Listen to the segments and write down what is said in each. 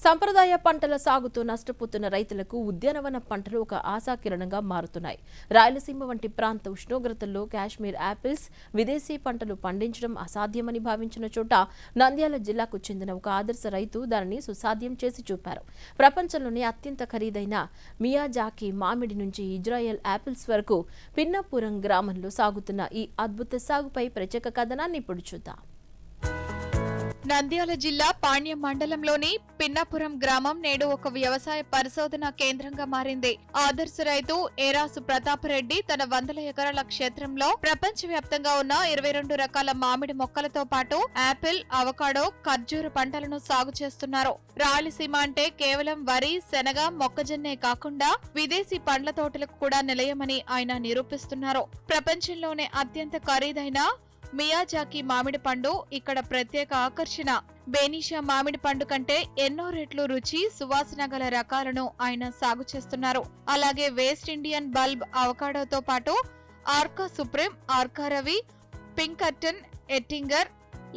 సంప్రదాయ పంటల సాగుతో నష్టపోతున్న రైతులకు ఉద్యానవన పంటలు ఒక ఆశాకిరణంగా మారుతున్నాయి. రాయలసీమ వంటి ప్రాంత ఉష్ణోగ్రతల్లో కాశ్మీర్ యాపిల్స్, విదేశీ పంటలు పండించడం అసాధ్యమని భావించిన చోట నంద్యాల జిల్లాకు చెందిన ఒక ఆదర్శ రైతు దానిని సుసాధ్యం చేసి చూపారు. ప్రపంచంలోని అత్యంత ఖరీదైన మియాజాకి మామిడి నుంచి ఇజ్రాయెల్ యాపిల్స్ వరకు పిన్నపురం గ్రామంలో సాగుతున్న ఈ అద్భుత సాగుపై ప్రత్యేక కథనాన్ని ఇప్పుడు చూద్దాం. నంద్యాల జిల్లా పాణ్యం మండలంలోని పిన్నాపురం గ్రామం నేడు ఒక వ్యవసాయ పరిశోధన కేంద్రంగా మారింది. ఆదర్శ రైతు ఏరాసు ప్రతాపరెడ్డి తన 100 ఎకరాల క్షేత్రంలో ప్రపంచవ్యాప్తంగా ఉన్న 22 రకాల మామిడి మొక్కలతో పాటు యాపిల్, అవకాడో, ఖర్జూర పంటలను సాగు చేస్తున్నారు. రాయలసీమ అంటే కేవలం వరి, శనగ, మొక్కజొన్నే కాకుండా విదేశీ పండ్ల తోటలకు కూడా నిలయమని ఆయన నిరూపిస్తున్నారు. ప్రపంచంలోనే అత్యంత ఖరీదైన మియాజాకి మామిడి పండు ఇక్కడ ప్రత్యేక ఆకర్షణ. బేనిషా మామిడి పండు కంటే ఎన్నో రెట్లు రుచి, సువాసన గల రకాలను ఆయన సాగు చేస్తున్నారు. అలాగే వెస్ట్ ఇండియన్ బల్బ్ అవకాడోతో పాటు Arka supreme, Arka Ravi, Pinkerton, ఎట్టింగర్,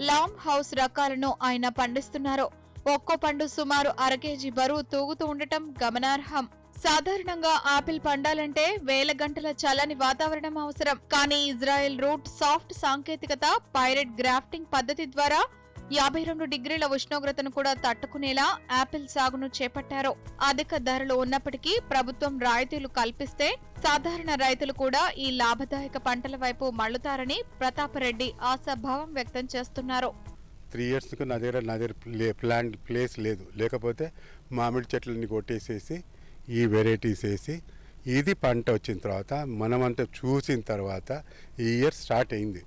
Lam house రకాలను ఆయన పండిస్తున్నారు. ఒక్కో పండు సుమారు 1/2 కేజీ బరువు తూగుతూ ఉండటం గమనార్హం. సాధారణంగా ఆపిల్ పండాలంటే వేల గంటల చల్లని వాతావరణం అవసరం. కానీ ఇజ్రాయెల్ రూట్ సాఫ్ట్ సాంకేతికత, పైరెట్ గ్రాఫ్టింగ్ పద్ధతి ద్వారా 52 డిగ్రీల ఉష్ణోగ్రతను కూడా తట్టుకునేలా ఆపిల్ సాగును చేపట్టారు. అధిక ధరలు ఉన్నప్పటికీ ప్రభుత్వం రాయితీలు కల్పిస్తే సాధారణ రైతులు కూడా ఈ లాభదాయక పంటల వైపు మళ్లుతారని ప్రతాపరెడ్డి ఆశాభావం వ్యక్తం చేస్తున్నారు. 3 years నా దగ్గర ప్లాంట్ ప్లేస్ లేకపోతే మామిడి చెట్లని కొట్టేసేసి ఈ వెరైటీస్ వేసి ఇది పంట వచ్చిన తర్వాత మనమంతా చూసిన తర్వాత ఈ ఇయర్ స్టార్ట్ అయింది.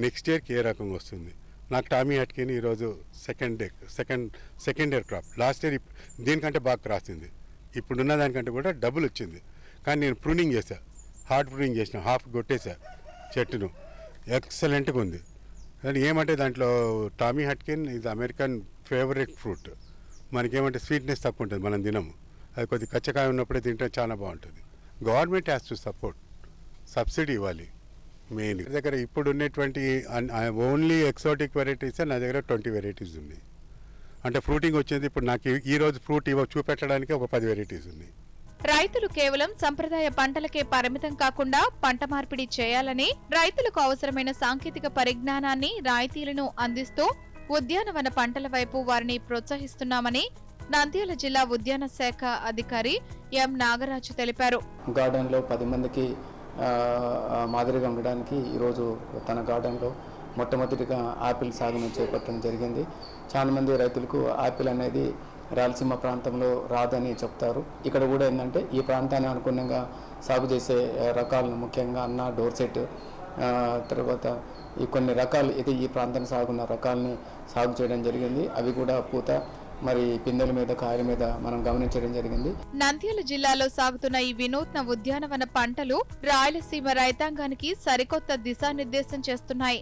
నెక్స్ట్ ఇయర్కి ఏ రకంగా వస్తుంది. నాకు టామీ హట్కిన్ ఈరోజు second year crop. Last year దీనికంటే బాగా క్రాసింది. ఇప్పుడున్న దానికంటే కూడా డబుల్ వచ్చింది. కానీ నేను ప్రూనింగ్ చేశా, హార్డ్ ప్రూనింగ్ చేసిన, హాఫ్ కొట్టేశా చెట్టును. ఎక్సలెంట్గా ఉంది. కానీ ఏమంటే దాంట్లో టామీ హట్కిన్ ఇది అమెరికన్ ఫేవరెట్ ఫ్రూట్. మనకేమంటే స్వీట్నెస్ తక్కువ ఉంటుంది, మనం తినము. అది కొద్ది కచ్చకాయ ఉన్నప్పుడే తింటే చాలా బాగుంటుంది. Government has to support, subsidy ఇవ్వాలి. మెయిన్ దగ్గర ఇప్పుడు ఉన్నటువంటి ఓన్లీ ఎక్సోటిక్ వెరైటీస్ నా దగ్గర 20 వెరైటీస్ ఉన్నాయి. అంటే ఫ్రూటింగ్ వచ్చింది. ఇప్పుడు నాకు ఈరోజు ఫ్రూట్ చూపెట్టడానికి ఒక 10 వెరైటీస్ ఉన్నాయి. రైతులు కేవలం సంప్రదాయ పంటలకే పరిమితం కాకుండా పంట మార్పిడి చేయాలని, రైతులకు అవసరమైన సాంకేతిక పరిజ్ఞానాన్ని, రాయితీలను అందిస్తూ ఉద్యానవన పంటల వైపు వారిని ప్రోత్సహిస్తున్నామని నంద్యాల జిల్లా ఉద్యాన శాఖ అధికారి ఎం నాగరాజు తెలిపారు. గార్డెన్లో 10 మందికి మాదిరిగా ఉండడానికి ఈరోజు తన గార్డెన్లో మొట్టమొదటిగా ఆపిల్ సాగును చేపట్టడం జరిగింది. చాలామంది రైతులకు ఆపిల్ అనేది రాయలసీమ ప్రాంతంలో రాదని చెప్తారు. ఇక్కడ కూడా ఏంటంటే ఈ ప్రాంతాన్ని అనుగుణంగా సాగు చేసే రకాలను, ముఖ్యంగా అన్న, డోర్సెట్, తర్వాత ఈ కొన్ని రకాలు అయితే ఈ ప్రాంతానికి సాగున్న రకాలని సాగు చేయడం జరిగింది. అవి కూడా పూత, మరి పిందెల మీద, కాయల మీద మనం గమనించడం జరిగింది. నంద్యాల జిల్లాలో సాగుతున్న ఈ వినూత్న ఉద్యానవన పంటలు రాయలసీమ రైతాంగానికి సరికొత్త దిశానిర్దేశం చేస్తున్నాయి.